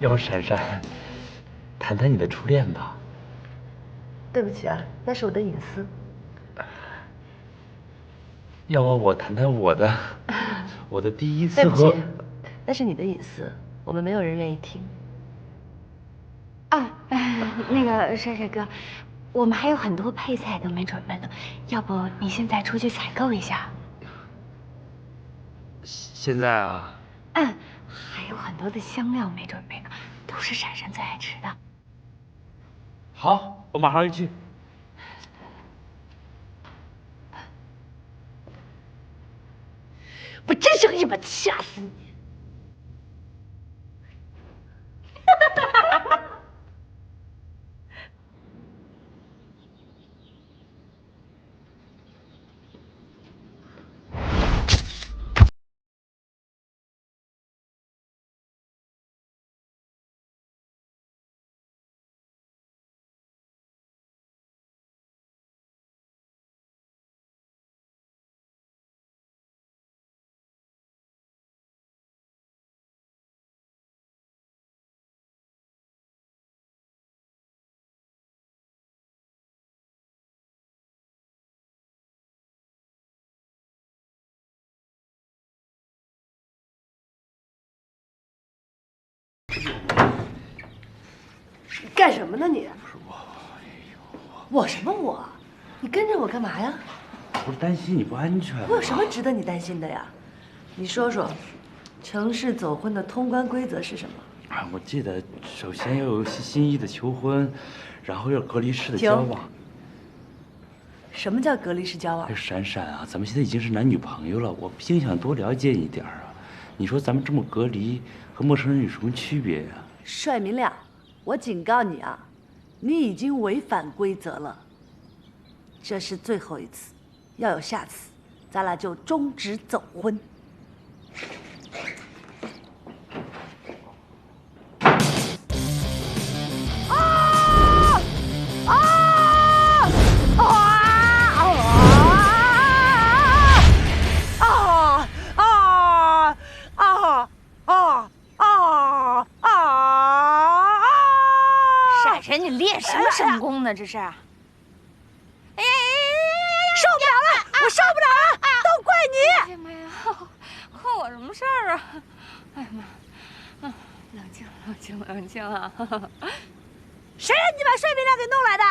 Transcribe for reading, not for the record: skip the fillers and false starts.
要不闪闪，谈谈你的初恋吧。对不起啊，那是我的隐私。要不我谈谈我的，我的第一次对不和……起，那是你的隐私，我们没有人愿意听。啊，那个帅帅哥，我们还有很多配菜都没准备呢，要不你现在出去采购一下？现在啊？嗯，还有很多的香料没准备呢，都是闪闪最爱吃的。好，我马上就去。我真想一把掐死你！你干什么呢你？我什么我？你跟着我干嘛呀？我是担心你不安全。我有什么值得你担心的呀？你说说，城市走婚的通关规则是什么？啊，我记得首先要有心意的求婚，然后要隔离式的交往。什么叫隔离式交往？哎，闪闪啊，咱们现在已经是男女朋友了，我毕竟想多了解你一点啊。你说咱们这么隔离，和陌生人有什么区别呀？帅明亮，我警告你啊，你已经违反规则了。这是最后一次，要有下次，咱俩就终止走婚。闪闪，你练什么神功呢？这是？哎呀，受不了了，我受不了了，都怪你！哎呀妈呀，关我什么事儿啊？哎呀妈，冷静，冷静，冷静啊！谁让你把帅明亮给弄来的？